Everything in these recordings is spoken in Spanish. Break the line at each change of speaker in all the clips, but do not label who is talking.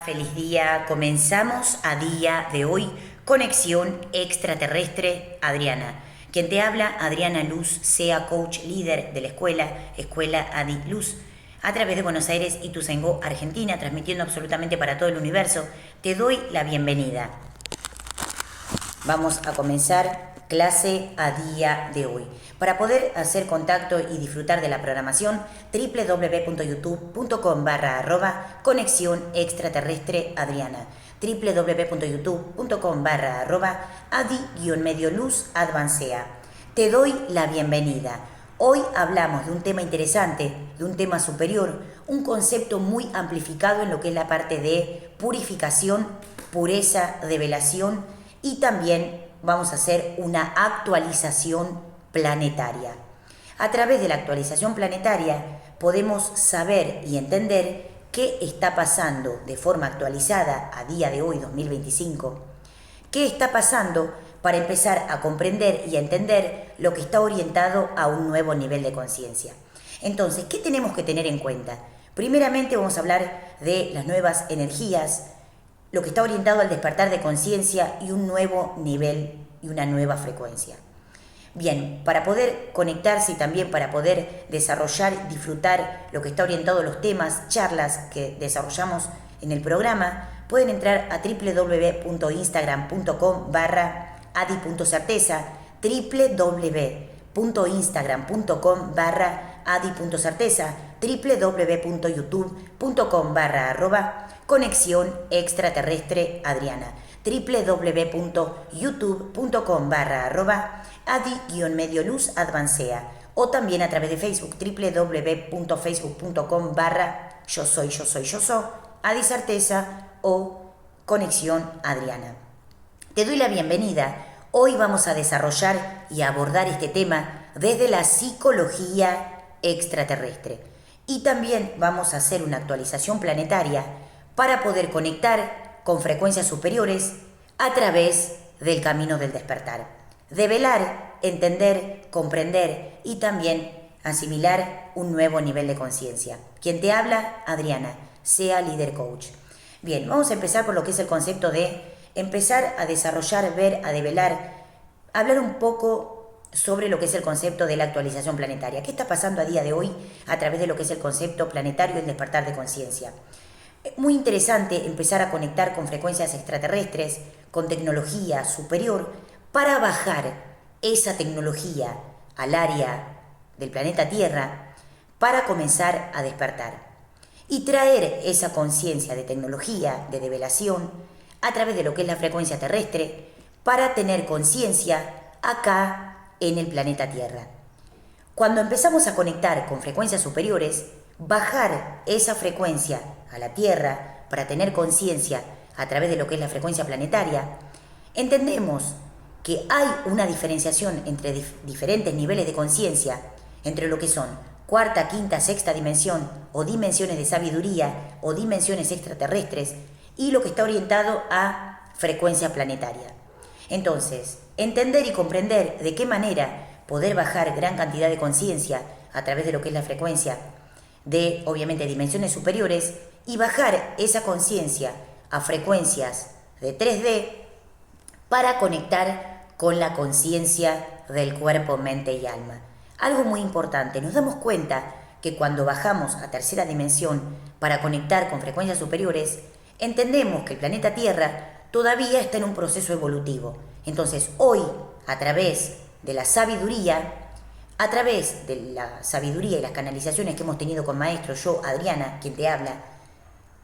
Feliz día, comenzamos a día de hoy Conexión Extraterrestre Adriana. Quien te habla, Adriana Luz, sea coach líder de la Escuela Adi Luz, a través de Buenos Aires y Ituzaingó, Argentina, transmitiendo absolutamente para todo el universo. Te doy la bienvenida. Vamos a comenzar clase a día de hoy. Para poder hacer contacto y disfrutar de la programación, www.youtube.com/conexión extraterrestre Adriana, www.youtube.com/adi-medio luz advancea. Te doy la bienvenida. Hoy hablamos de un tema interesante, de un tema superior, un concepto muy amplificado en lo que es la parte de purificación, pureza, develación, y también vamos a hacer una actualización planetaria. A través de la actualización planetaria podemos saber y entender qué está pasando de forma actualizada a día de hoy, 2025, qué está pasando para empezar a comprender y a entender lo que está orientado a un nuevo nivel de conciencia. Entonces, ¿qué tenemos que tener en cuenta? Primeramente vamos a hablar de las nuevas energías, lo que está orientado al despertar de conciencia y un nuevo nivel y una nueva frecuencia. Bien, para poder conectarse y también para poder desarrollar y disfrutar lo que está orientado a los temas, charlas que desarrollamos en el programa, pueden entrar a www.instagram.com/adi.certeza, www.instagram.com/adi.certeza, www.youtube.com/conexión extraterrestre Adriana, www.youtube.com/adi-medio luz advancea, o también a través de Facebook, www.facebook.com/yo soy Adi Certeza o Conexión Adriana. Te doy la bienvenida. Hoy vamos a desarrollar y abordar este tema desde la psicología extraterrestre. Y también vamos a hacer una actualización planetaria para poder conectar con frecuencias superiores a través del camino del despertar. Develar, entender, comprender y también asimilar un nuevo nivel de conciencia. Quien te habla, Adriana, sea líder coach. Bien, vamos a empezar por lo que es el concepto de empezar a desarrollar, ver, a develar, hablar un poco sobre lo que es el concepto de la actualización planetaria. ¿Qué está pasando a día de hoy a través de lo que es el concepto planetario y el despertar de conciencia? Muy interesante empezar a conectar con frecuencias extraterrestres, con tecnología superior, para bajar esa tecnología al área del planeta Tierra para comenzar a despertar y traer esa conciencia de tecnología, de develación, a través de lo que es la frecuencia terrestre, para tener conciencia acá en el planeta Tierra. Cuando empezamos a conectar con frecuencias superiores, bajar esa frecuencia a la Tierra para tener conciencia a través de lo que es la frecuencia planetaria, entendemos que hay una diferenciación entre diferentes niveles de conciencia, entre lo que son cuarta, quinta, sexta dimensión o dimensiones de sabiduría o dimensiones extraterrestres y lo que está orientado a frecuencia planetaria. Entonces, entender y comprender de qué manera poder bajar gran cantidad de conciencia a través de lo que es la frecuencia de, obviamente, dimensiones superiores y bajar esa conciencia a frecuencias de 3D para conectar con la conciencia del cuerpo, mente y alma. Algo muy importante, nos damos cuenta que cuando bajamos a tercera dimensión para conectar con frecuencias superiores, entendemos que el planeta Tierra todavía está en un proceso evolutivo. Entonces, hoy, a través de la sabiduría y las canalizaciones que hemos tenido con maestros, yo, Adriana, quien te habla,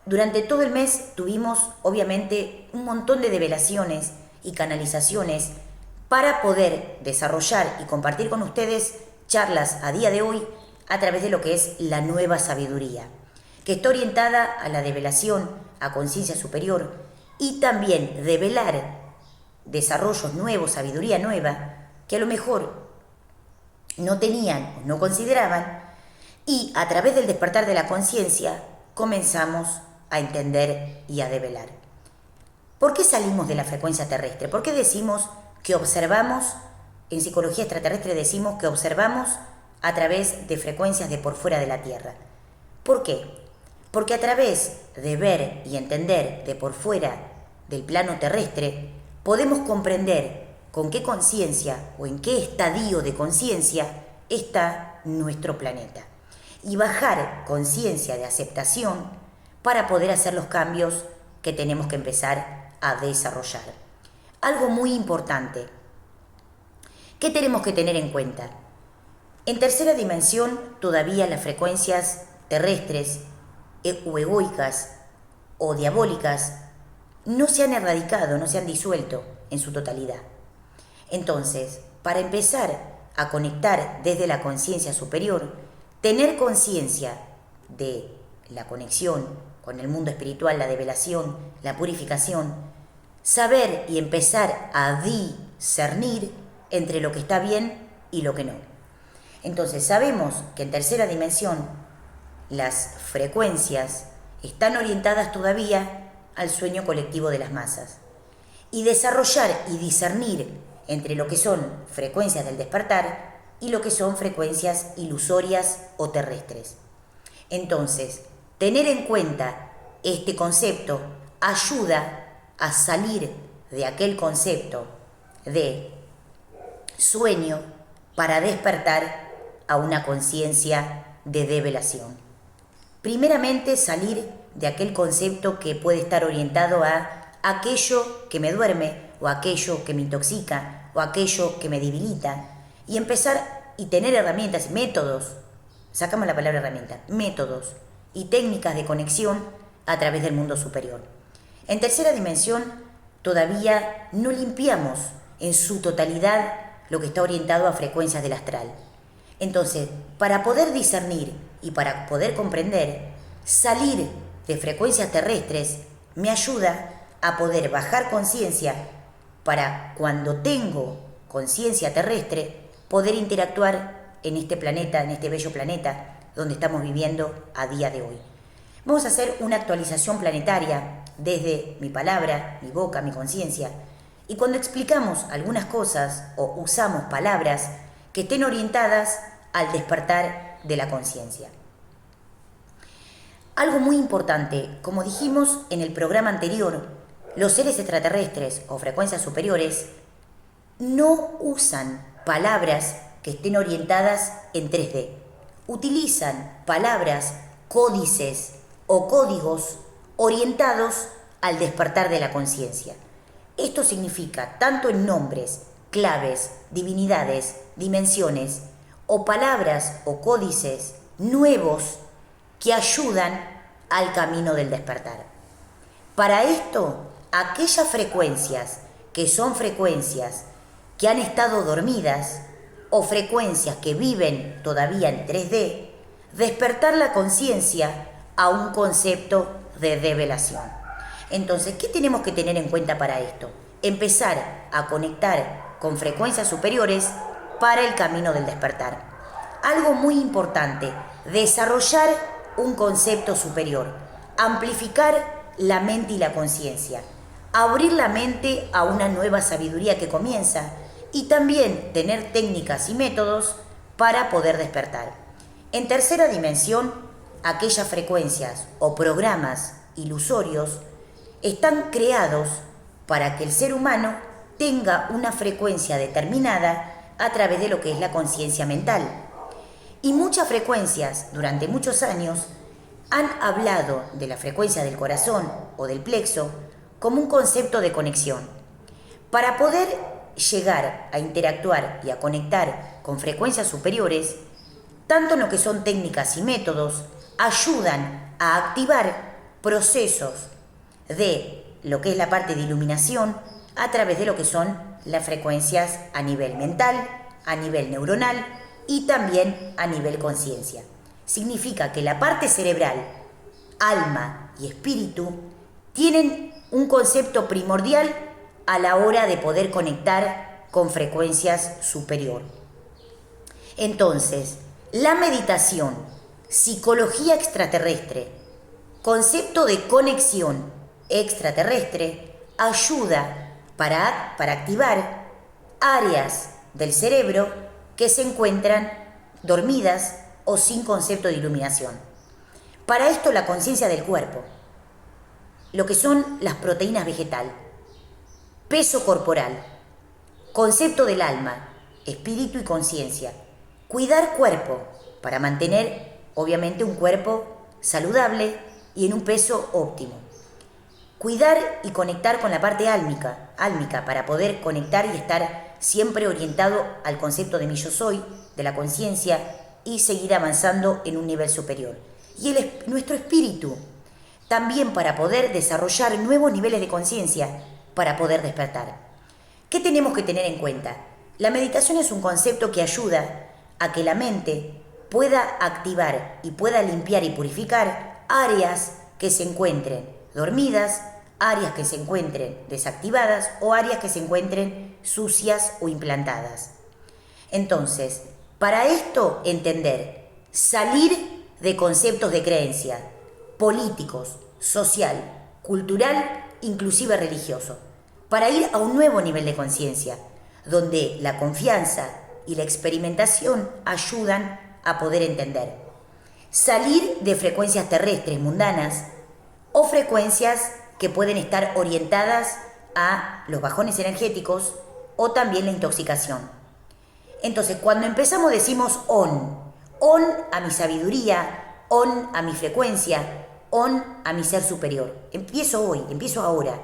durante todo el mes tuvimos, obviamente, un montón de develaciones y canalizaciones para poder desarrollar y compartir con ustedes charlas a día de hoy a través de lo que es la nueva sabiduría, que está orientada a la develación, a conciencia superior y también develar desarrollos nuevos, sabiduría nueva, que a lo mejor no tenían o no consideraban, y a través del despertar de la conciencia comenzamos a entender y a develar. ¿Por qué salimos de la frecuencia terrestre? ¿Por qué decimos que observamos, en psicología extraterrestre decimos que observamos a través de frecuencias de por fuera de la Tierra? ¿Por qué? porque a través de ver y entender de por fuera del plano terrestre, podemos comprender con qué conciencia o en qué estadio de conciencia está nuestro planeta y bajar conciencia de aceptación para poder hacer los cambios que tenemos que empezar a desarrollar. Algo muy importante, ¿qué tenemos que tener en cuenta? En tercera dimensión todavía las frecuencias terrestres o egoicas o diabólicas no se han erradicado, no se han disuelto en su totalidad. Entonces, para empezar a conectar desde la conciencia superior, tener conciencia de la conexión con el mundo espiritual, la develación, la purificación, saber y empezar a discernir entre lo que está bien y lo que no. Entonces sabemos que en tercera dimensión las frecuencias están orientadas todavía al sueño colectivo de las masas. Y desarrollar y discernir entre lo que son frecuencias del despertar y lo que son frecuencias ilusorias o terrestres. Entonces, tener en cuenta este concepto ayuda a salir de aquel concepto de sueño para despertar a una conciencia de develación. Primeramente, salir de aquel concepto que puede estar orientado a aquello que me duerme o aquello que me intoxica o aquello que me debilita y empezar y tener herramientas, métodos, sacamos la palabra herramienta, métodos y técnicas de conexión a través del mundo superior. En tercera dimensión todavía no limpiamos en su totalidad lo que está orientado a frecuencias del astral. Entonces, para poder discernir y para poder comprender, salir de frecuencias terrestres me ayuda a poder bajar conciencia para cuando tengo conciencia terrestre poder interactuar en este planeta, en este bello planeta donde estamos viviendo a día de hoy. Vamos a hacer una actualización planetaria desde mi palabra, mi boca, mi conciencia. Y cuando explicamos algunas cosas o usamos palabras que estén orientadas al despertar de la conciencia. Algo muy importante, como dijimos en el programa anterior, los seres extraterrestres o frecuencias superiores no usan palabras que estén orientadas en 3D. Utilizan palabras, códices o códigos orientados al despertar de la conciencia. Esto significa tanto en nombres, claves, divinidades, dimensiones o palabras o códices nuevos que ayudan al camino del despertar. Para esto, aquellas frecuencias que son frecuencias que han estado dormidas o frecuencias que viven todavía en 3D, despertar la conciencia a un concepto de develación. Entonces, ¿qué tenemos que tener en cuenta para esto? Empezar a conectar con frecuencias superiores para el camino del despertar. Algo muy importante, desarrollar un concepto superior, amplificar la mente y la conciencia, abrir la mente a una nueva sabiduría que comienza y también tener técnicas y métodos para poder despertar. En tercera dimensión, aquellas frecuencias o programas ilusorios están creados para que el ser humano tenga una frecuencia determinada a través de lo que es la conciencia mental. Y muchas frecuencias durante muchos años han hablado de la frecuencia del corazón o del plexo como un concepto de conexión. Para poder llegar a interactuar y a conectar con frecuencias superiores, tanto en lo que son técnicas y métodos, ayudan a activar procesos de lo que es la parte de iluminación a través de lo que son las frecuencias a nivel mental, a nivel neuronal y también a nivel conciencia. Significa que la parte cerebral, alma y espíritu tienen un concepto primordial a la hora de poder conectar con frecuencias superior. Entonces, la meditación, psicología extraterrestre, concepto de conexión extraterrestre, ayuda para activar áreas del cerebro que se encuentran dormidas o sin concepto de iluminación. Para esto la conciencia del cuerpo, lo que son las proteínas vegetal, peso corporal, concepto del alma, espíritu y conciencia. Cuidar cuerpo para mantener, obviamente, un cuerpo saludable y en un peso óptimo. Cuidar y conectar con la parte álmica para poder conectar y estar siempre orientado al concepto de mi yo soy, de la conciencia y seguir avanzando en un nivel superior. Y nuestro espíritu, también para poder desarrollar nuevos niveles de conciencia, para poder despertar. ¿Qué tenemos que tener en cuenta? La meditación es un concepto que ayuda a que la mente pueda activar y pueda limpiar y purificar áreas que se encuentren dormidas, áreas que se encuentren desactivadas o áreas que se encuentren sucias o implantadas. Entonces, para esto entender, salir de conceptos de creencia políticos, social, cultural, inclusive religioso, para ir a un nuevo nivel de conciencia, donde la confianza y la experimentación ayudan a poder entender. Salir de frecuencias terrestres mundanas o frecuencias que pueden estar orientadas a los bajones energéticos o también la intoxicación. Entonces, cuando empezamos decimos on a mi sabiduría, on a mi frecuencia, on a mi ser superior. Empiezo hoy, empiezo ahora.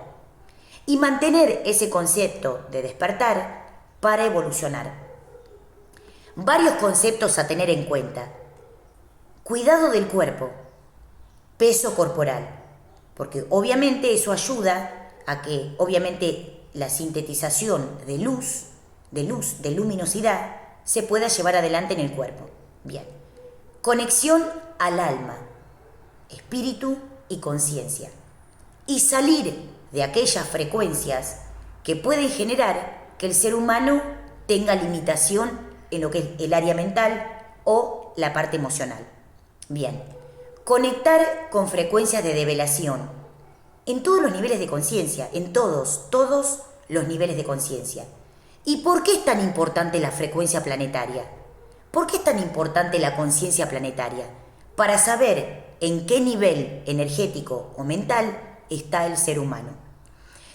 Y mantener ese concepto de despertar para evolucionar. Varios conceptos a tener en cuenta. Cuidado del cuerpo, peso corporal, porque obviamente eso ayuda a que, obviamente, la sintetización de luz, de luminosidad, se pueda llevar adelante en el cuerpo. Bien. Conexión al alma, espíritu y conciencia. Y salir de aquellas frecuencias que pueden generar que el ser humano tenga limitación en lo que es el área mental o la parte emocional. Bien, conectar con frecuencias de develación en todos los niveles de conciencia, en todos los niveles de conciencia. ¿Y por qué es tan importante la frecuencia planetaria? ¿Por qué es tan importante la conciencia planetaria? Para saber en qué nivel energético o mental está el ser humano.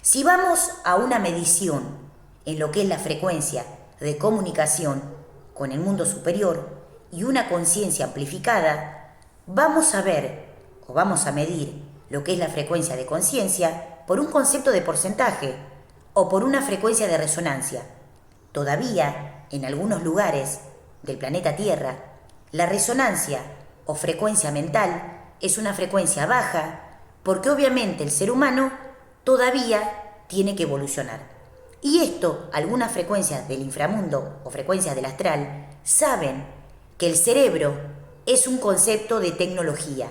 Si vamos a una medición en lo que es la frecuencia de comunicación con el mundo superior y una conciencia amplificada, vamos a ver o vamos a medir lo que es la frecuencia de conciencia por un concepto de porcentaje o por una frecuencia de resonancia. Todavía, en algunos lugares del planeta Tierra, la resonancia o frecuencia mental es una frecuencia baja porque obviamente el ser humano todavía tiene que evolucionar. Y esto, algunas frecuencias del inframundo o frecuencias del astral saben que el cerebro es un concepto de tecnología.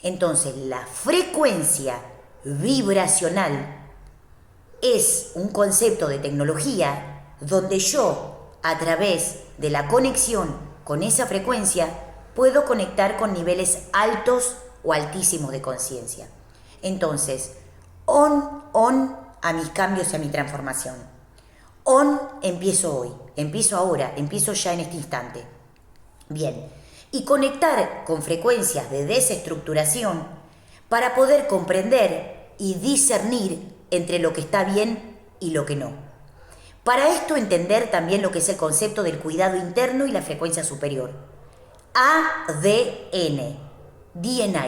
Entonces, la frecuencia vibracional es un concepto de tecnología donde yo, a través de la conexión con esa frecuencia, puedo conectar con niveles altos o altísimos de conciencia. Entonces, on a mis cambios y a mi transformación. On empiezo hoy, empiezo ahora, empiezo ya en este instante. Bien, y conectar con frecuencias de desestructuración para poder comprender y discernir entre lo que está bien y lo que no. Para esto entender también lo que es el concepto del cuidado interno y la frecuencia superior. ADN, DNA,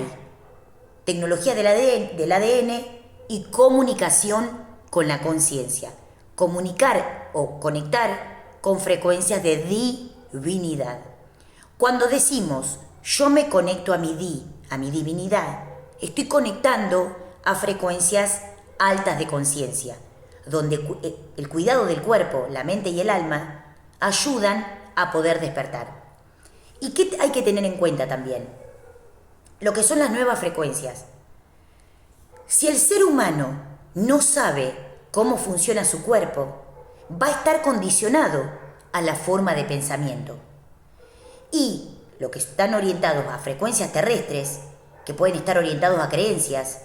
tecnología del ADN y comunicación con la conciencia. Comunicar o conectar con frecuencias de divinidad. Cuando decimos yo me conecto a mi divinidad, estoy conectando a frecuencias altas de conciencia, donde el cuidado del cuerpo, la mente y el alma ayudan a poder despertar. ¿Y qué hay que tener en cuenta también? Lo que son las nuevas frecuencias. Si el ser humano no sabe cómo funciona su cuerpo, va a estar condicionado a la forma de pensamiento. Y lo que están orientados a frecuencias terrestres, que pueden estar orientados a creencias,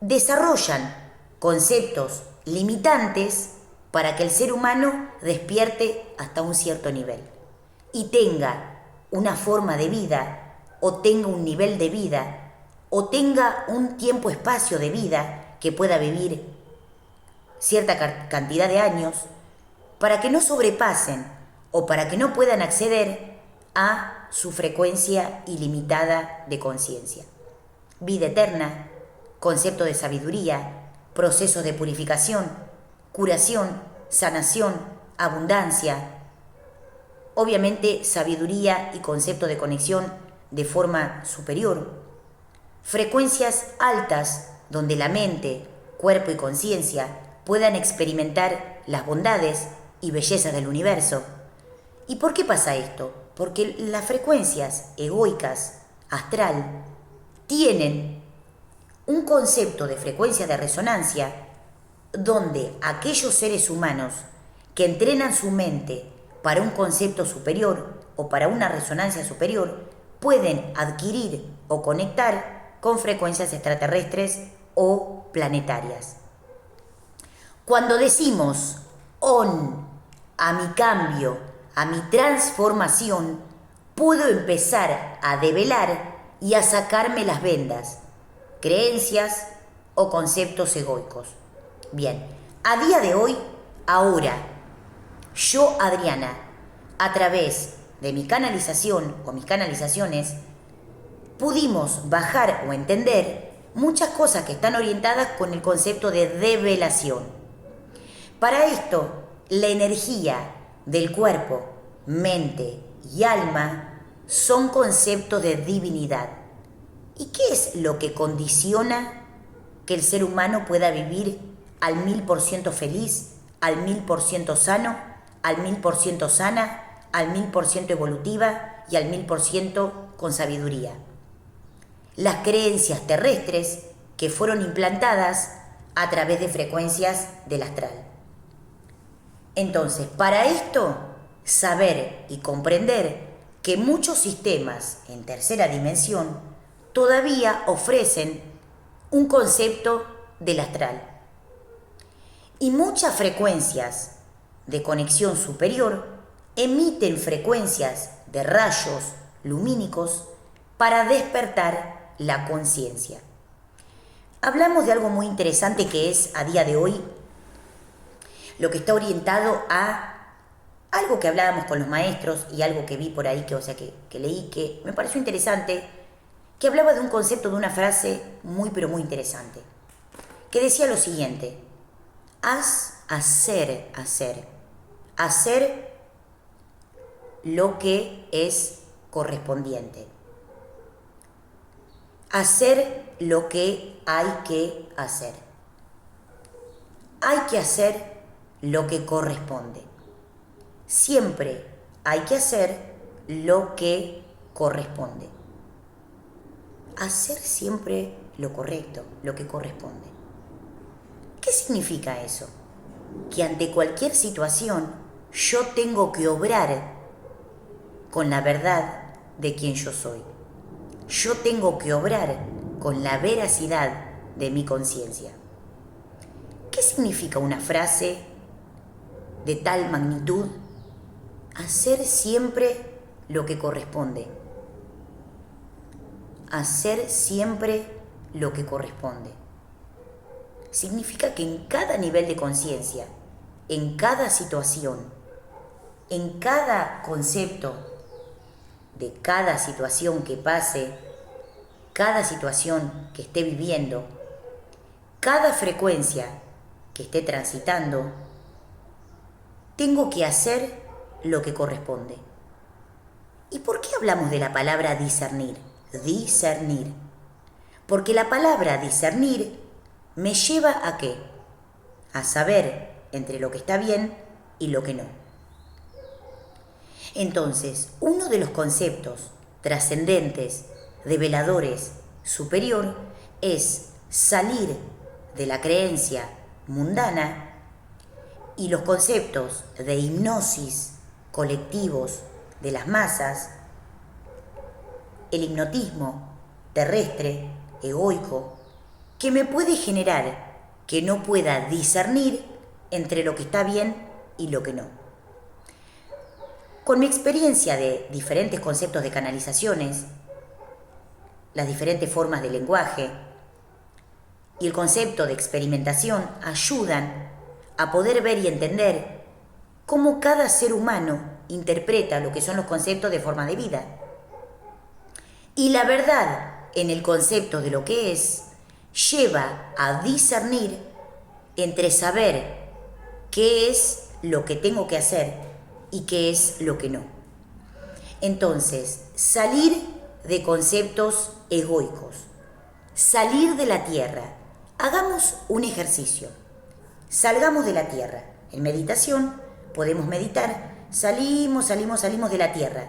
desarrollan conceptos limitantes para que el ser humano despierte hasta un cierto nivel y tenga una forma de vida o tenga un nivel de vida, o tenga un tiempo-espacio de vida que pueda vivir cierta cantidad de años, para que no sobrepasen o para que no puedan acceder a su frecuencia ilimitada de conciencia. Vida eterna, concepto de sabiduría, procesos de purificación, curación, sanación, abundancia, obviamente sabiduría y concepto de conexión de forma superior, frecuencias altas donde la mente, cuerpo y conciencia puedan experimentar las bondades y bellezas del universo. ¿Y por qué pasa esto? Porque las frecuencias egoicas, astral, tienen un concepto de frecuencia de resonancia donde aquellos seres humanos que entrenan su mente para un concepto superior o para una resonancia superior pueden adquirir o conectar con frecuencias extraterrestres o planetarias. Cuando decimos on a mi cambio, a mi transformación, puedo empezar a develar y a sacarme las vendas, creencias o conceptos egoicos. Bien, a día de hoy, ahora, yo, Adriana, a través de mi canalización o mis canalizaciones, pudimos bajar o entender muchas cosas que están orientadas con el concepto de develación. Para esto, la energía del cuerpo, mente y alma son conceptos de divinidad. ¿Y qué es lo que condiciona que el ser humano pueda vivir al 1000% feliz, al 1000% sano, al 1000% sana, al 1000% evolutiva y al 1000% con sabiduría? Las creencias terrestres que fueron implantadas a través de frecuencias del astral. Entonces, para esto, saber y comprender que muchos sistemas en tercera dimensión todavía ofrecen un concepto del astral. Y muchas frecuencias de conexión superior emiten frecuencias de rayos lumínicos para despertar la conciencia. Hablamos de algo muy interesante que es a día de hoy lo que está orientado a algo que hablábamos con los maestros y algo que vi por ahí, que leí, que me pareció interesante, que hablaba de un concepto, de una frase muy pero muy interesante, que decía lo siguiente: hacer lo que es correspondiente. Hacer lo que hay que hacer. Hay que hacer lo que corresponde. Siempre hay que hacer lo que corresponde. Hacer siempre lo correcto, lo que corresponde. ¿Qué significa eso? Que ante cualquier situación yo tengo que obrar con la verdad de quien yo soy. Yo tengo que obrar con la veracidad de mi conciencia. ¿Qué significa una frase de tal magnitud? Hacer siempre lo que corresponde. Hacer siempre lo que corresponde. Significa que en cada nivel de conciencia, en cada situación, en cada concepto de cada situación que pase, cada situación que esté viviendo, cada frecuencia que esté transitando, tengo que hacer lo que corresponde. ¿Y por qué hablamos de la palabra discernir? Discernir. Porque la palabra discernir me lleva a ¿qué? A saber entre lo que está bien y lo que no. Entonces, uno de los conceptos trascendentes, develadores, superior, es salir de la creencia mundana y los conceptos de hipnosis colectivos de las masas, el hipnotismo terrestre, egoico, que me puede generar que no pueda discernir entre lo que está bien y lo que no. Con mi experiencia de diferentes conceptos de canalizaciones, las diferentes formas de lenguaje y el concepto de experimentación ayudan a poder ver y entender cómo cada ser humano interpreta lo que son los conceptos de forma de vida. Y la verdad en el concepto de lo que es lleva a discernir entre saber qué es lo que tengo que hacer y qué es lo que no. Entonces, salir de conceptos egoicos, salir de la tierra. Hagamos un ejercicio. Salgamos de la tierra. En meditación podemos meditar, salimos de la tierra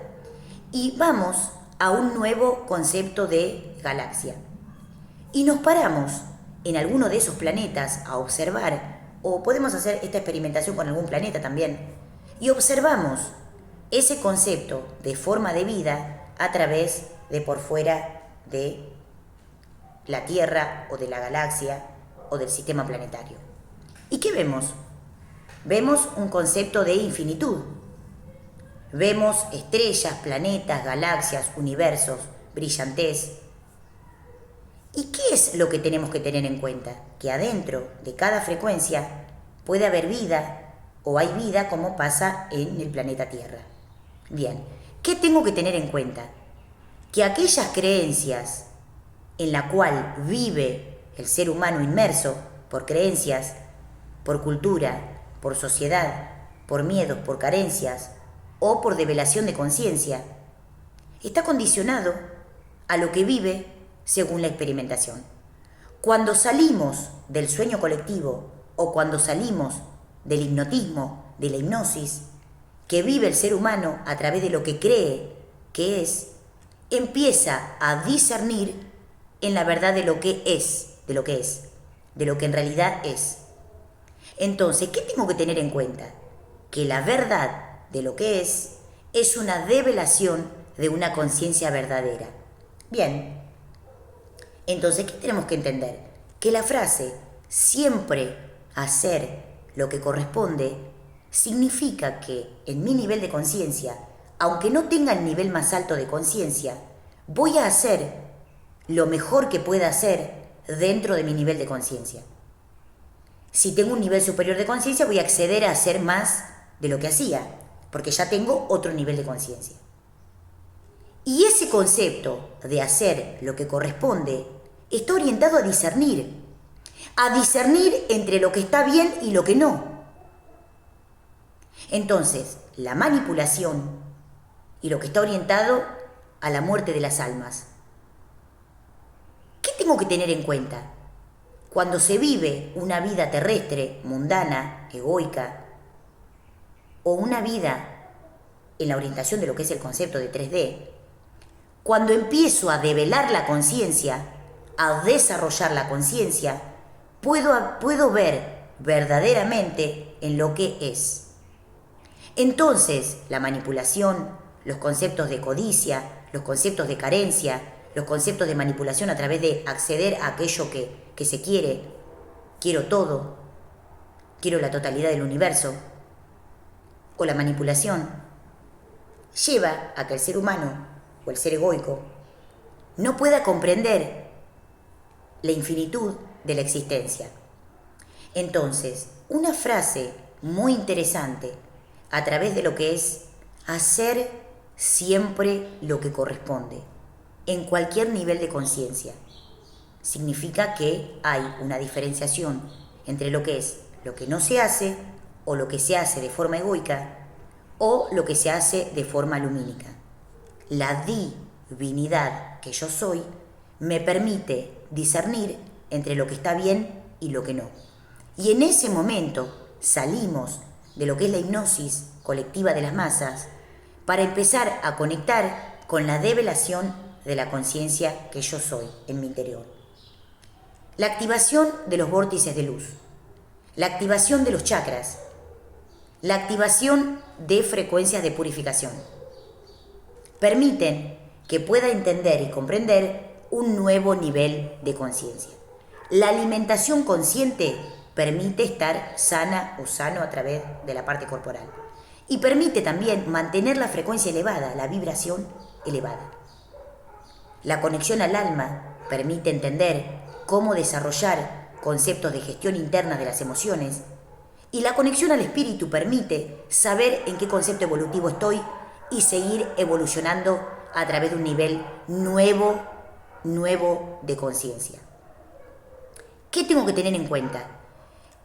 y vamos a un nuevo concepto de galaxia. Y nos paramos en alguno de esos planetas a observar, o podemos hacer esta experimentación con algún planeta también, y observamos ese concepto de forma de vida a través de por fuera de la Tierra o de la galaxia o del sistema planetario. ¿Y qué vemos? Vemos un concepto de infinitud. Vemos estrellas, planetas, galaxias, universos, brillantez. ¿Y qué es lo que tenemos que tener en cuenta? Que adentro de cada frecuencia puede haber vida o hay vida como pasa en el planeta Tierra. Bien, ¿qué tengo que tener en cuenta? Que aquellas creencias en la cual vive el ser humano inmerso por creencias, por cultura, por sociedad, por miedos, por carencias o por develación de conciencia, está condicionado a lo que vive según la experimentación. Cuando salimos del sueño colectivo o cuando salimos del hipnotismo, de la hipnosis, que vive el ser humano a través de lo que cree que es, empieza a discernir en la verdad de lo que es, de lo que en realidad es. Entonces, ¿qué tengo que tener en cuenta? Que la verdad de lo que es una develación de una conciencia verdadera. Bien, entonces, ¿qué tenemos que entender? Que la frase siempre hacer lo que corresponde significa que en mi nivel de conciencia, aunque no tenga el nivel más alto de conciencia, voy a hacer lo mejor que pueda hacer dentro de mi nivel de conciencia. Si tengo un nivel superior de conciencia, voy a acceder a hacer más de lo que hacía, porque ya tengo otro nivel de conciencia. Y ese concepto de hacer lo que corresponde está orientado a discernir entre lo que está bien y lo que no. Entonces, la manipulación y lo que está orientado a la muerte de las almas. ¿Qué tengo que tener en cuenta? Cuando se vive una vida terrestre, mundana, egoica, o una vida en la orientación de lo que es el concepto de 3D, cuando empiezo a develar la conciencia, a desarrollar la conciencia, puedo ver verdaderamente en lo que es. Entonces, la manipulación, los conceptos de codicia, los conceptos de carencia, los conceptos de manipulación a través de acceder a aquello que se quiere, quiero todo, quiero la totalidad del universo, o la manipulación, lleva a que el ser humano o el ser egoico no pueda comprender la infinitud de la existencia. Entonces, una frase muy interesante a través de lo que es hacer siempre lo que corresponde, en cualquier nivel de conciencia, significa que hay una diferenciación entre lo que es lo que no se hace o lo que se hace de forma egoica o lo que se hace de forma lumínica. La divinidad que yo soy me permite discernir entre lo que está bien y lo que no. Y en ese momento salimos de lo que es la hipnosis colectiva de las masas para empezar a conectar con la develación de la conciencia que yo soy en mi interior. La activación de los vórtices de luz, la activación de los chakras, la activación de frecuencias de purificación, permiten que pueda entender y comprender un nuevo nivel de conciencia. La alimentación consciente permite estar sana o sano a través de la parte corporal y permite también mantener la frecuencia elevada, la vibración elevada. La conexión al alma permite entender cómo desarrollar conceptos de gestión interna de las emociones, y la conexión al espíritu permite saber en qué concepto evolutivo estoy y seguir evolucionando a través de un nivel nuevo de conciencia. ¿Qué tengo que tener en cuenta?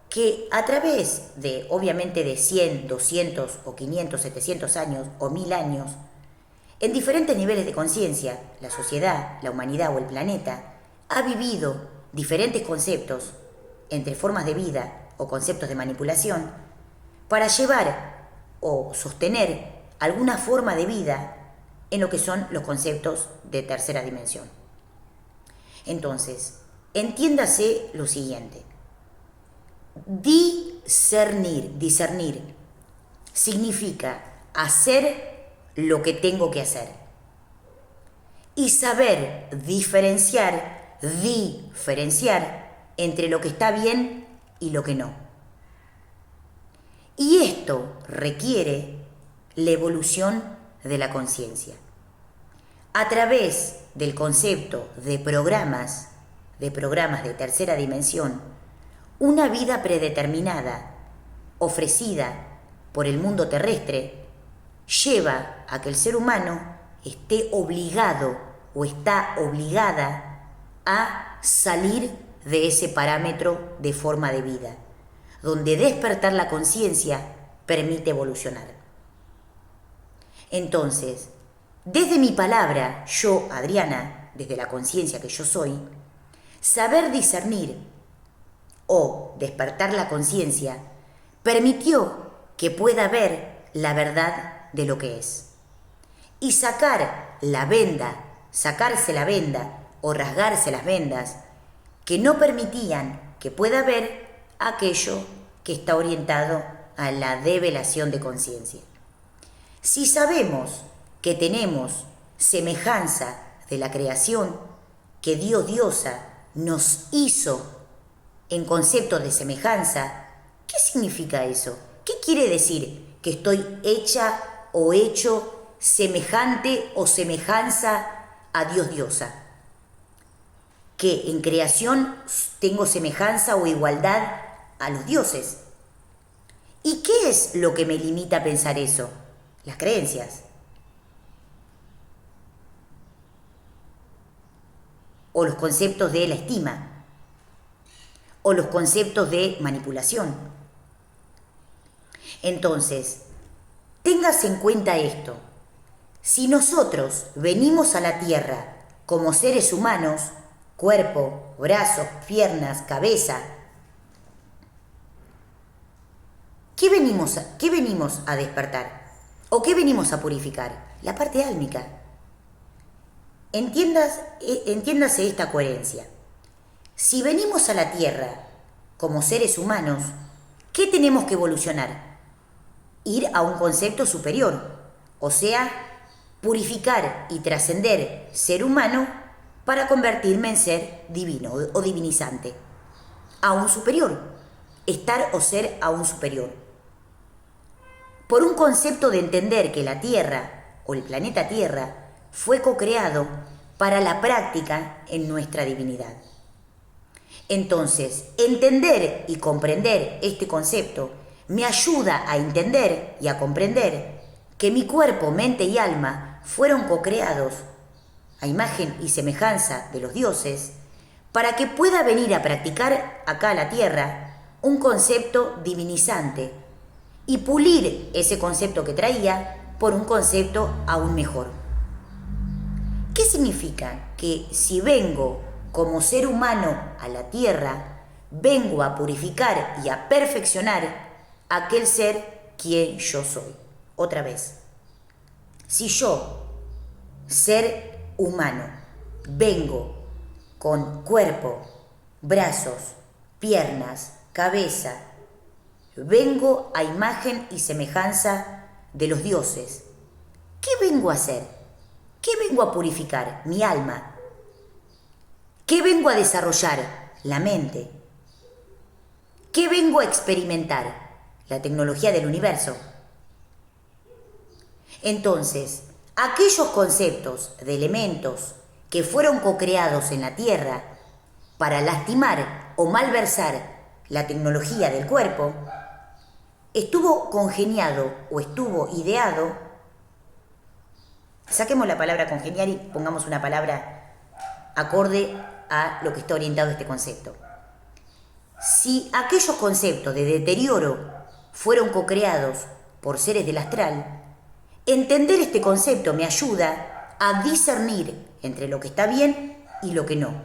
Que a través de, obviamente, de 100, 200 o 500, 700 años o 1000 años, en diferentes niveles de conciencia, la sociedad, la humanidad o el planeta ha vivido diferentes conceptos entre formas de vida o conceptos de manipulación para llevar o sostener alguna forma de vida en lo que son los conceptos de tercera dimensión. Entonces, entiéndase lo siguiente. Discernir significa hacer lo que tengo que hacer. Y saber diferenciar entre lo que está bien y lo que no. Y esto requiere la evolución de la conciencia. A través del concepto de programas de tercera dimensión, una vida predeterminada, ofrecida por el mundo terrestre, lleva a que el ser humano esté obligado o está obligada a salir de ese parámetro de forma de vida, donde despertar la conciencia permite evolucionar. Entonces, desde mi palabra, yo, Adriana, desde la conciencia que yo soy, saber discernir o despertar la conciencia permitió que pueda ver la verdad de lo que es. Y sacarse la venda o rasgarse las vendas que no permitían que pueda ver aquello que está orientado a la develación de conciencia. Si sabemos que tenemos semejanza de la creación, que Dios, diosa, nos hizo en concepto de semejanza, ¿qué significa eso? ¿Qué quiere decir que estoy hecha o hecho semejante o semejanza a Dios, diosa? Que en creación tengo semejanza o igualdad a los dioses. ¿Y qué es lo que me limita a pensar eso? Las creencias. O los conceptos de la estima. O los conceptos de manipulación. Entonces, téngase en cuenta esto. Si nosotros venimos a la Tierra como seres humanos, cuerpo, brazos, piernas, cabeza, ¿qué venimos a despertar? ¿O qué venimos a purificar? La parte álmica. Entiéndase esta coherencia. Si venimos a la Tierra como seres humanos, ¿qué tenemos que evolucionar? Ir a un concepto superior, o sea, purificar y trascender ser humano para convertirme en ser divino o divinizante, a un superior, estar o ser a un superior. Por un concepto de entender que la Tierra o el planeta Tierra fue co-creado para la práctica en nuestra divinidad. Entonces, entender y comprender este concepto me ayuda a entender y a comprender que mi cuerpo, mente y alma fueron co-creados a imagen y semejanza de los dioses para que pueda venir a practicar acá a la Tierra un concepto divinizante y pulir ese concepto que traía por un concepto aún mejor. ¿Qué significa? Que si vengo como ser humano a la Tierra, vengo a purificar y a perfeccionar aquel ser quien yo soy. Otra vez, si yo, ser humano, vengo con cuerpo, brazos, piernas, cabeza, vengo a imagen y semejanza de los dioses, ¿qué vengo a hacer? ¿Qué vengo a purificar? Mi alma. ¿Qué vengo a desarrollar? La mente. ¿Qué vengo a experimentar? La tecnología del universo. Entonces, aquellos conceptos de elementos que fueron co-creados en la Tierra para lastimar o malversar la tecnología del cuerpo, estuvo congeniado o estuvo ideado, saquemos la palabra congeniar y pongamos una palabra acorde a lo que está orientado este concepto. Si aquellos conceptos de deterioro fueron co-creados por seres del astral, entender este concepto me ayuda a discernir entre lo que está bien y lo que no.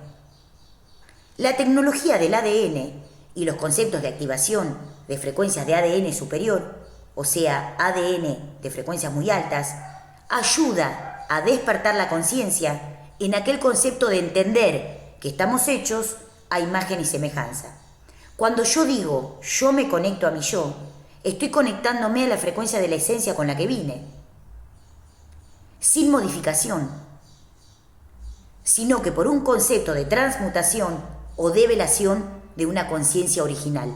La tecnología del ADN y los conceptos de activación de frecuencias de ADN superior, o sea, ADN de frecuencias muy altas, ayuda a despertar la conciencia en aquel concepto de entender que estamos hechos a imagen y semejanza. Cuando yo digo, yo me conecto a mi yo, estoy conectándome a la frecuencia de la esencia con la que vine, sin modificación, sino que por un concepto de transmutación o develación de una conciencia original.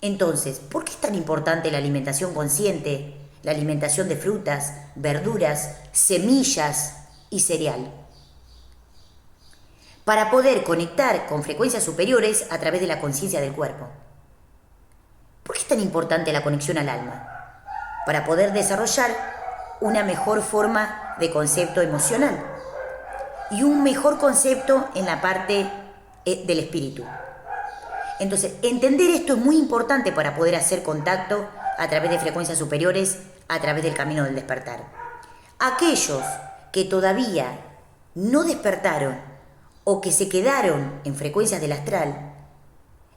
Entonces, ¿por qué es tan importante la alimentación consciente, la alimentación de frutas, verduras, semillas y cereal? Para poder conectar con frecuencias superiores a través de la conciencia del cuerpo. ¿Por qué es tan importante la conexión al alma? Para poder desarrollar una mejor forma de concepto emocional y un mejor concepto en la parte del espíritu. Entonces, entender esto es muy importante para poder hacer contacto a través de frecuencias superiores, a través del camino del despertar. Aquellos que todavía no despertaron o que se quedaron en frecuencias del astral,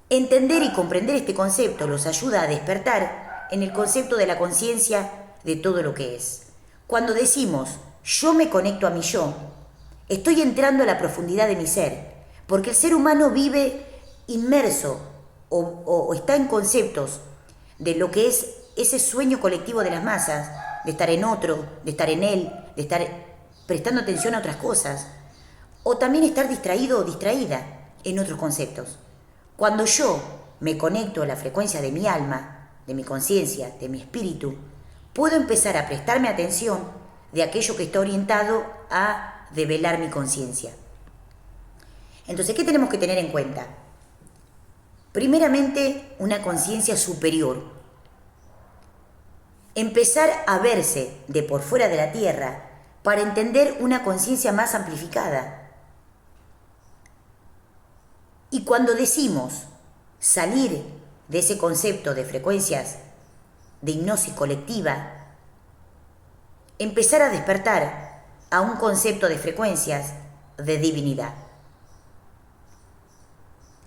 entender y comprender este concepto los ayuda a despertar en el concepto de la conciencia de todo lo que es. Cuando decimos, yo me conecto a mi yo, estoy entrando a la profundidad de mi ser, porque el ser humano vive inmerso o está en conceptos de lo que es ese sueño colectivo de las masas, de estar en otro, de estar en él, de estar prestando atención a otras cosas, o también estar distraído o distraída en otros conceptos. Cuando yo me conecto a la frecuencia de mi alma, de mi conciencia, de mi espíritu, puedo empezar a prestarme atención de aquello que está orientado a develar mi conciencia. Entonces, ¿qué tenemos que tener en cuenta? Primeramente, una conciencia superior. Empezar a verse de por fuera de la Tierra para entender una conciencia más amplificada. Y cuando decimos salir de ese concepto de frecuencias de hipnosis colectiva, empezar a despertar a un concepto de frecuencias de divinidad.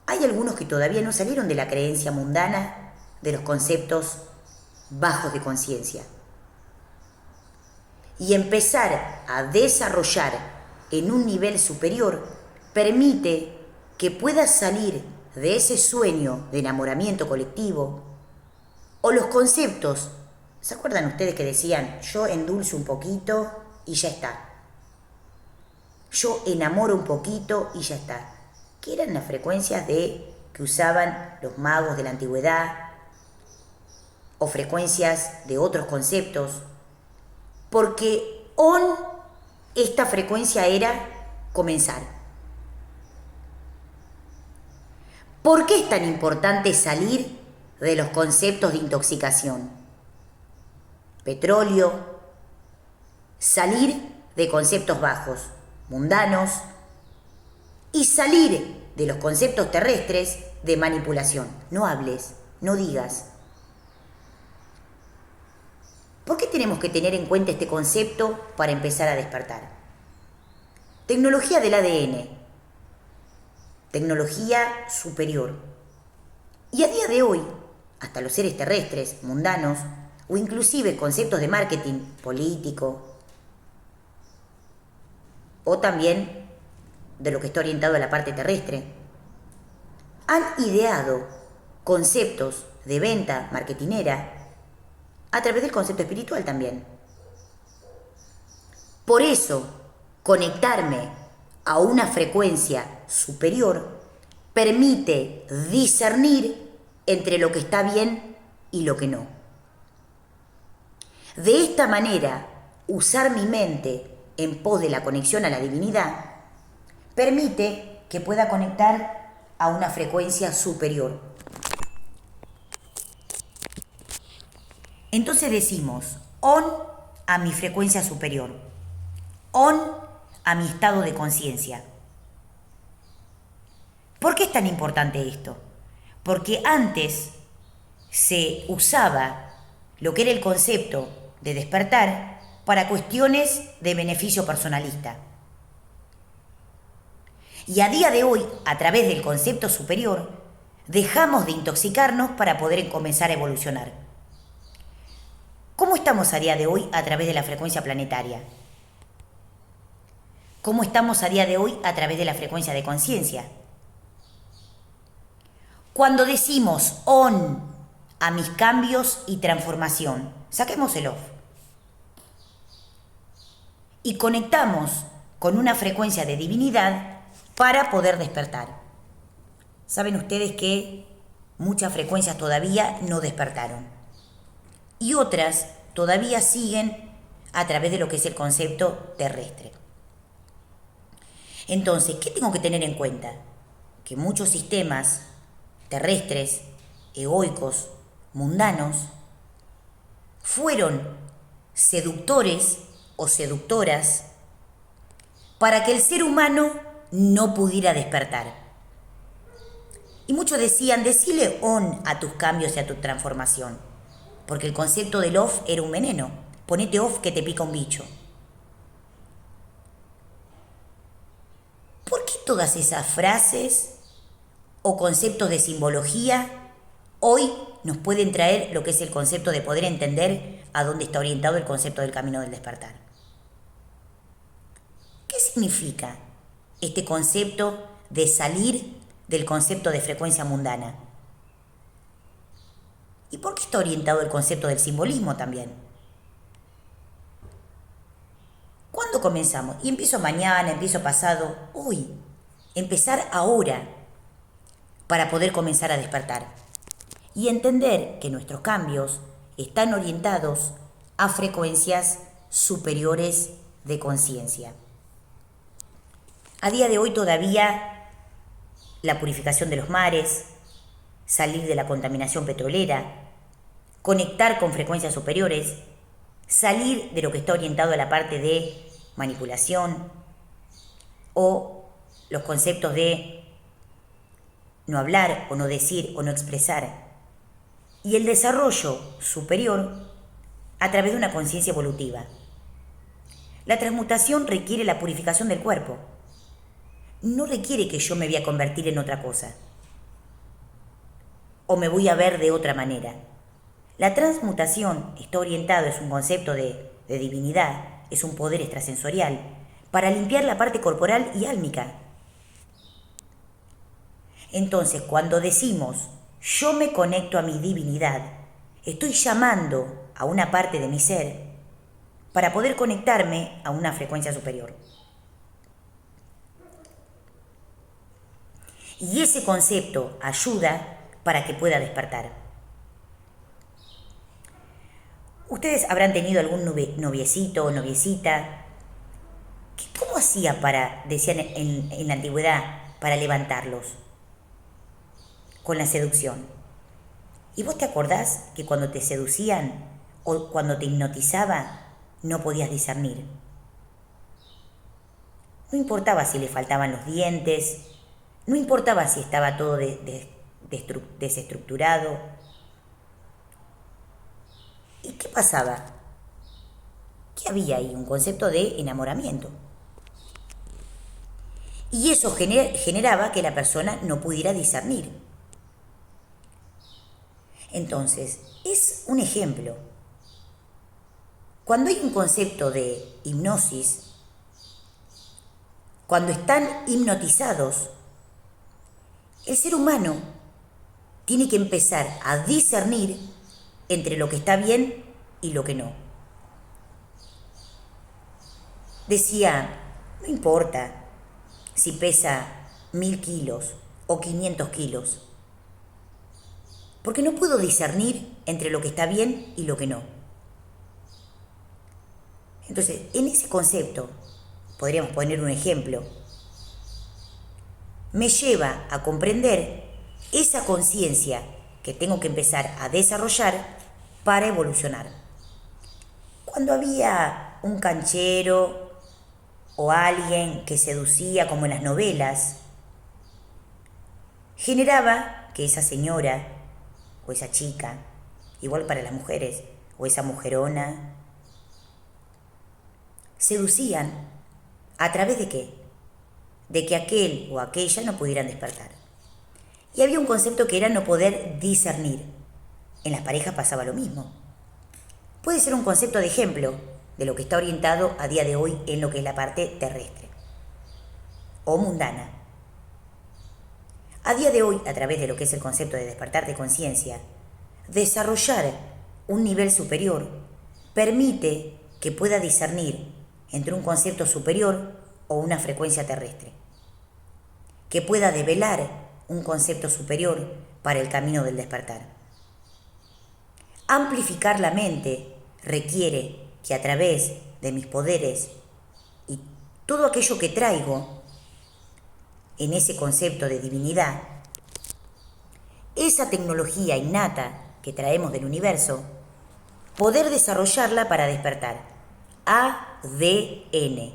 Hay algunos que todavía no salieron de la creencia mundana de los conceptos bajos de conciencia. Y empezar a desarrollar en un nivel superior permite que puedas salir de ese sueño de enamoramiento colectivo o los conceptos. ¿Se acuerdan ustedes que decían, yo endulzo un poquito y ya está? Yo enamoro un poquito y ya está. Que eran las frecuencias que usaban los magos de la antigüedad o frecuencias de otros conceptos. Porque esta frecuencia era comenzar. ¿Por qué es tan importante salir de los conceptos de intoxicación? Petróleo, salir de conceptos bajos, mundanos, y salir de los conceptos terrestres de manipulación. No hables, no digas. ¿Por qué tenemos que tener en cuenta este concepto para empezar a despertar? Tecnología del ADN. Tecnología superior. Y a día de hoy, hasta los seres terrestres, mundanos, o inclusive conceptos de marketing político, o también de lo que está orientado a la parte terrestre, han ideado conceptos de venta marketinera a través del concepto espiritual también. Por eso, conectarme a una frecuencia superior permite discernir entre lo que está bien y lo que no. De esta manera, usar mi mente en pos de la conexión a la divinidad, permite que pueda conectar a una frecuencia superior. Entonces decimos on a mi frecuencia superior, on a mi estado de conciencia. ¿Por qué es tan importante esto? Porque antes se usaba lo que era el concepto de despertar para cuestiones de beneficio personalista. Y a día de hoy, a través del concepto superior, dejamos de intoxicarnos para poder comenzar a evolucionar. ¿Cómo estamos a día de hoy a través de la frecuencia planetaria? ¿Cómo estamos a día de hoy a través de la frecuencia de conciencia? Cuando decimos on a mis cambios y transformación, saquemos el off y conectamos con una frecuencia de divinidad para poder despertar. Saben ustedes que muchas frecuencias todavía no despertaron y otras todavía siguen a través de lo que es el concepto terrestre. Entonces, ¿qué tengo que tener en cuenta? Que muchos sistemas terrestres, egoicos, mundanos, fueron seductores o seductoras para que el ser humano no pudiera despertar. Y muchos decían, decile on a tus cambios y a tu transformación, porque el concepto del off era un veneno. Ponete off que te pica un bicho. ¿Por qué todas esas frases o conceptos de simbología hoy nos pueden traer lo que es el concepto de poder entender a dónde está orientado el concepto del camino del despertar? ¿Qué significa este concepto de salir del concepto de frecuencia mundana? ¿Y por qué está orientado el concepto del simbolismo también? ¿Cuándo comenzamos? Y empiezo mañana, empiezo pasado, hoy. Empezar ahora para poder comenzar a despertar. Y entender que nuestros cambios están orientados a frecuencias superiores de conciencia. A día de hoy todavía la purificación de los mares, salir de la contaminación petrolera, conectar con frecuencias superiores, salir de lo que está orientado a la parte de manipulación o los conceptos de no hablar o no decir o no expresar, y el desarrollo superior a través de una conciencia evolutiva. La transmutación requiere la purificación del cuerpo. No requiere que yo me voy a convertir en otra cosa o me voy a ver de otra manera. La transmutación está orientada, es un concepto de divinidad, es un poder extrasensorial para limpiar la parte corporal y álmica. Entonces, cuando decimos yo me conecto a mi divinidad, estoy llamando a una parte de mi ser para poder conectarme a una frecuencia superior. Y ese concepto ayuda para que pueda despertar. Ustedes habrán tenido algún noviecito o noviecita. ¿Cómo hacía para, decían en la antigüedad, para levantarlos? Con la seducción. ¿Y vos te acordás que cuando te seducían o cuando te hipnotizaba no podías discernir? No importaba si le faltaban los dientes, no importaba si estaba todo desestructurado. ¿Y qué pasaba? Que había ahí un concepto de enamoramiento. Y eso generaba que la persona no pudiera discernir. Entonces, es un ejemplo. Cuando hay un concepto de hipnosis, cuando están hipnotizados, el ser humano tiene que empezar a discernir entre lo que está bien y lo que no. Decía, no importa si pesa 1000 kilos o 500 kilos, porque no puedo discernir entre lo que está bien y lo que no. Entonces, en ese concepto, podríamos poner un ejemplo, me lleva a comprender esa conciencia que tengo que empezar a desarrollar para evolucionar. Cuando había un canchero o alguien que seducía como en las novelas, generaba que esa señora o esa chica, igual para las mujeres, o esa mujerona, seducían a través de qué? De que aquel o aquella no pudieran despertar. Y había un concepto que era no poder discernir. En las parejas pasaba lo mismo. Puede ser un concepto de ejemplo de lo que está orientado a día de hoy en lo que es la parte terrestre o mundana. A día de hoy, a través de lo que es el concepto de despertar de conciencia, desarrollar un nivel superior permite que pueda discernir entre un concepto superior o una frecuencia terrestre, que pueda develar un concepto superior para el camino del despertar. Amplificar la mente requiere que a través de mis poderes y todo aquello que traigo en ese concepto de divinidad, esa tecnología innata que traemos del universo, poder desarrollarla para despertar. ADN,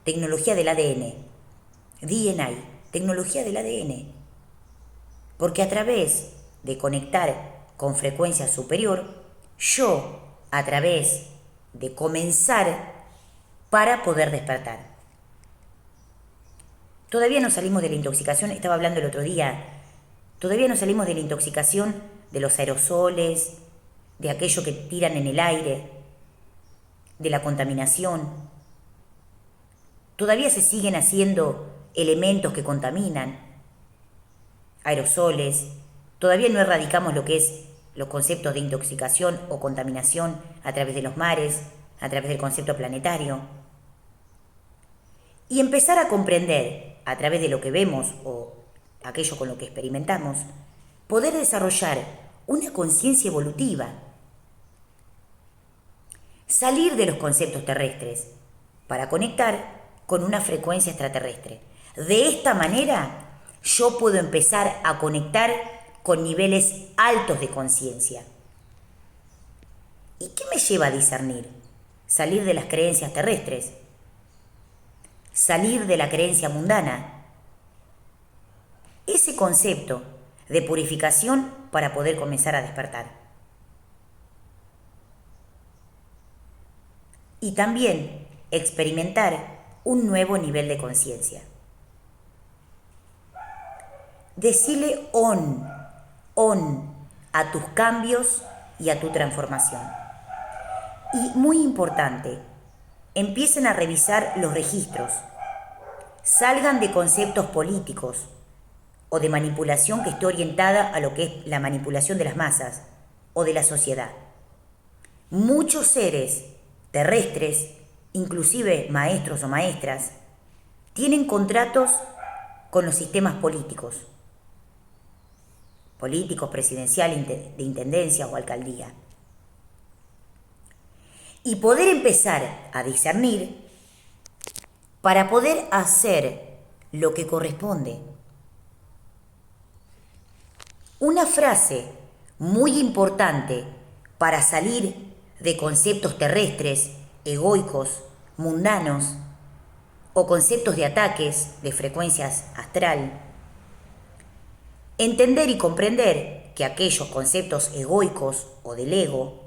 tecnología del ADN, DNA, tecnología del ADN, porque a través de conectar con frecuencia superior, yo, a través de comenzar para poder despertar. Todavía no salimos de la intoxicación, estaba hablando el otro día, todavía no salimos de la intoxicación de los aerosoles, de aquello que tiran en el aire, de la contaminación. Todavía se siguen haciendo elementos que contaminan, aerosoles. Todavía no erradicamos lo que es los conceptos de intoxicación o contaminación a través de los mares, a través del concepto planetario. Y empezar a comprender a través de lo que vemos o aquello con lo que experimentamos, poder desarrollar una conciencia evolutiva. Salir de los conceptos terrestres para conectar con una frecuencia extraterrestre. De esta manera, yo puedo empezar a conectar con niveles altos de conciencia. ¿Y qué me lleva a discernir? Salir de las creencias terrestres, salir de la creencia mundana. Ese concepto de purificación para poder comenzar a despertar. Y también experimentar un nuevo nivel de conciencia. Decile on a tus cambios y a tu transformación. Y muy importante, empiecen a revisar los registros. Salgan de conceptos políticos o de manipulación que esté orientada a lo que es la manipulación de las masas o de la sociedad. Muchos seres terrestres, inclusive maestros o maestras, tienen contratos con los sistemas políticos, presidencial, de intendencia o alcaldía. Y poder empezar a discernir para poder hacer lo que corresponde. Una frase muy importante para salir de conceptos terrestres, egoicos, mundanos o conceptos de ataques de frecuencias astral. Entender y comprender que aquellos conceptos egoicos o del ego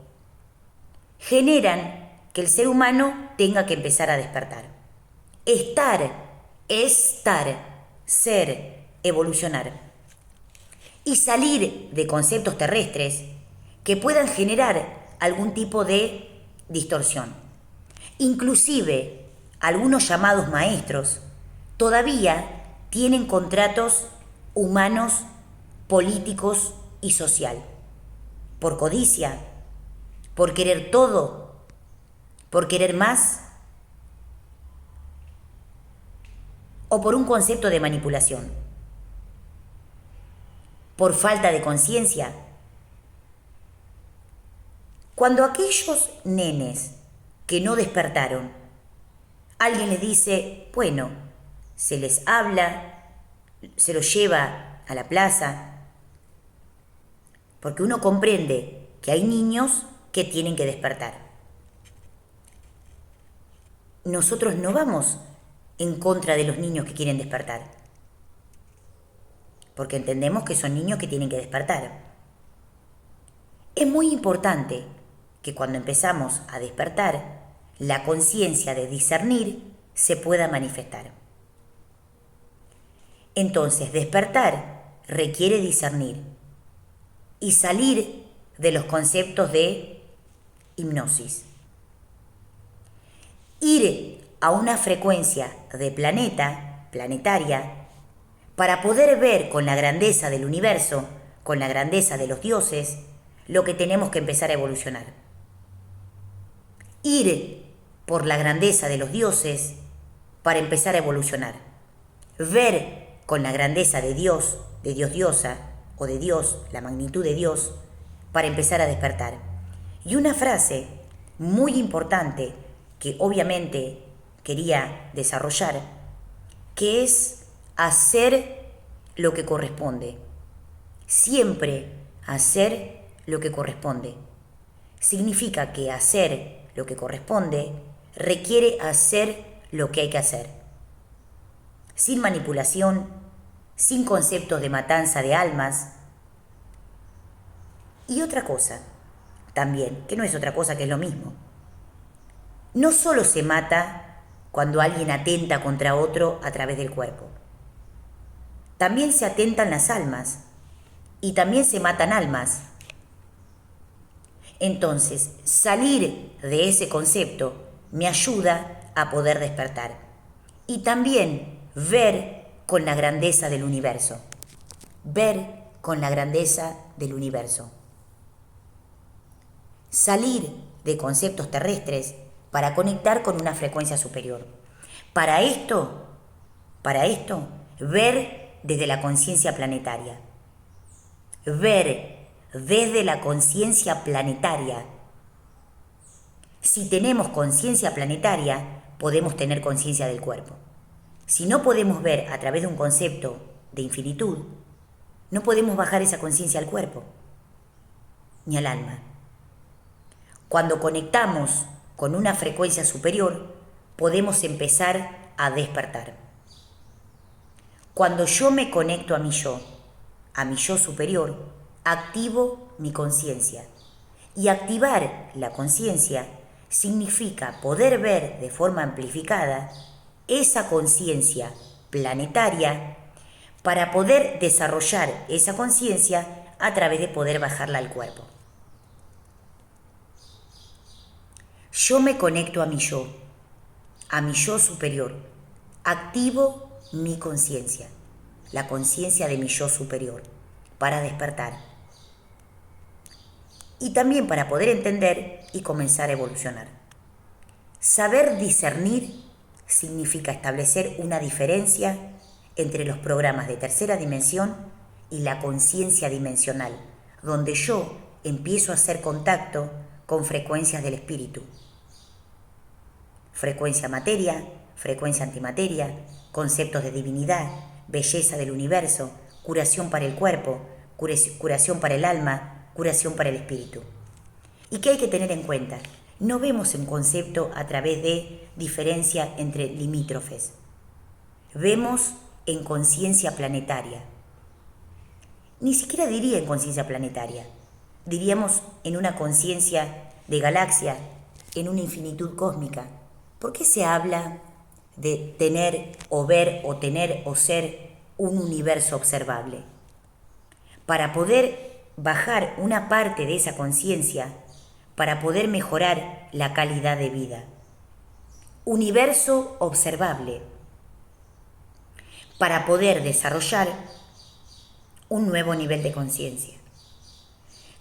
generan que el ser humano tenga que empezar a despertar. Estar, ser, evolucionar. Y salir de conceptos terrestres que puedan generar algún tipo de distorsión. Inclusive, algunos llamados maestros todavía tienen contratos humanos, políticos y social. Por codicia, por querer todo, por querer más, o por un concepto de manipulación, por falta de conciencia. Cuando aquellos nenes que no despertaron. Alguien les dice, bueno, se les habla, se los lleva a la plaza, porque uno comprende que hay niños que tienen que despertar. Nosotros no vamos en contra de los niños que quieren despertar, porque entendemos que son niños que tienen que despertar. Es muy importante que cuando empezamos a despertar, la conciencia de discernir se pueda manifestar. Entonces, despertar requiere discernir y salir de los conceptos de hipnosis. Ir a una frecuencia de planetaria, para poder ver con la grandeza del universo, con la grandeza de los dioses, lo que tenemos que empezar a evolucionar. Ir por la grandeza de los dioses para empezar a evolucionar. Ver con la grandeza de Dios diosa, o de Dios, la magnitud de Dios, para empezar a despertar. Y una frase muy importante que obviamente quería desarrollar, que es hacer lo que corresponde. Siempre hacer lo que corresponde. Significa que hacer lo que corresponde requiere hacer lo que hay que hacer. Sin manipulación, sin conceptos de matanza de almas. Y otra cosa, también, que no es otra cosa que es lo mismo. No solo se mata cuando alguien atenta contra otro a través del cuerpo. También se atentan las almas y también se matan almas. Entonces, salir de ese concepto me ayuda a poder despertar y también ver con la grandeza del universo. Ver con la grandeza del universo. Salir de conceptos terrestres para conectar con una frecuencia superior. Para esto, ver desde la conciencia planetaria. Ver desde la conciencia planetaria. Si tenemos conciencia planetaria, podemos tener conciencia del cuerpo. Si no podemos ver a través de un concepto de infinitud, no podemos bajar esa conciencia al cuerpo, ni al alma. Cuando conectamos con una frecuencia superior, podemos empezar a despertar. Cuando yo me conecto a mi yo superior, activo mi conciencia. Y activar la conciencia significa poder ver de forma amplificada esa conciencia planetaria para poder desarrollar esa conciencia a través de poder bajarla al cuerpo. Yo me conecto a mi yo superior, activo mi conciencia, la conciencia de mi yo superior, para despertar. Y también para poder entender y comenzar a evolucionar. Saber discernir significa establecer una diferencia entre los programas de tercera dimensión y la conciencia dimensional, donde yo empiezo a hacer contacto con frecuencias del espíritu. Frecuencia materia, frecuencia antimateria, conceptos de divinidad, belleza del universo, curación para el cuerpo, curación para el alma, curación para el espíritu. ¿Y qué hay que tener en cuenta? No vemos un concepto a través de diferencia entre limítrofes. Vemos en conciencia planetaria. Ni siquiera diría en conciencia planetaria. Diríamos en una conciencia de galaxia, en una infinitud cósmica. ¿Por qué se habla de tener o ver o tener o ser un universo observable? Para poder bajar una parte de esa conciencia, para poder mejorar la calidad de vida. Universo observable. Para poder desarrollar un nuevo nivel de conciencia.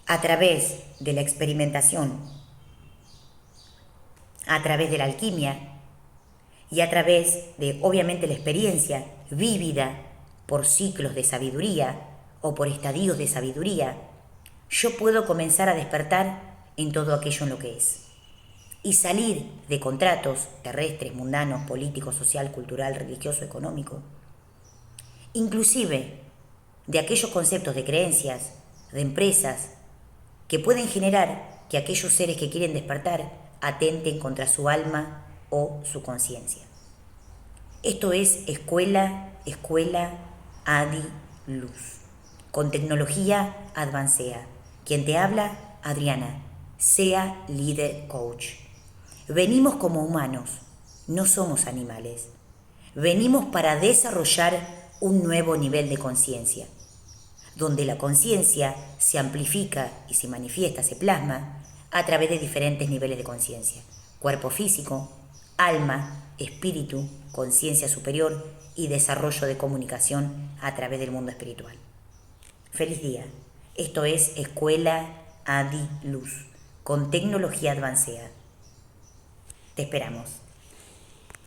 A través de la experimentación, a través de la alquimia y a través de, obviamente, la experiencia vívida por ciclos de sabiduría o por estadios de sabiduría, yo puedo comenzar a despertar en todo aquello en lo que es. y salir de contratos terrestres, mundanos, políticos, social, cultural, religioso, económico, inclusive de aquellos conceptos de creencias, de empresas, que pueden generar que aquellos seres que quieren despertar atenten contra su alma o su conciencia. Esto es Escuela Adi Luz, con tecnología Advancea. Quien te habla, Adriana, sea líder coach. Venimos como humanos, no somos animales. Venimos para desarrollar un nuevo nivel de conciencia, donde la conciencia se amplifica y se manifiesta, se plasma a través de diferentes niveles de conciencia: cuerpo físico, alma, espíritu, conciencia superior y desarrollo de comunicación a través del mundo espiritual. Feliz día. Esto es Escuela Adi Luz, con tecnología Advancea. Te esperamos.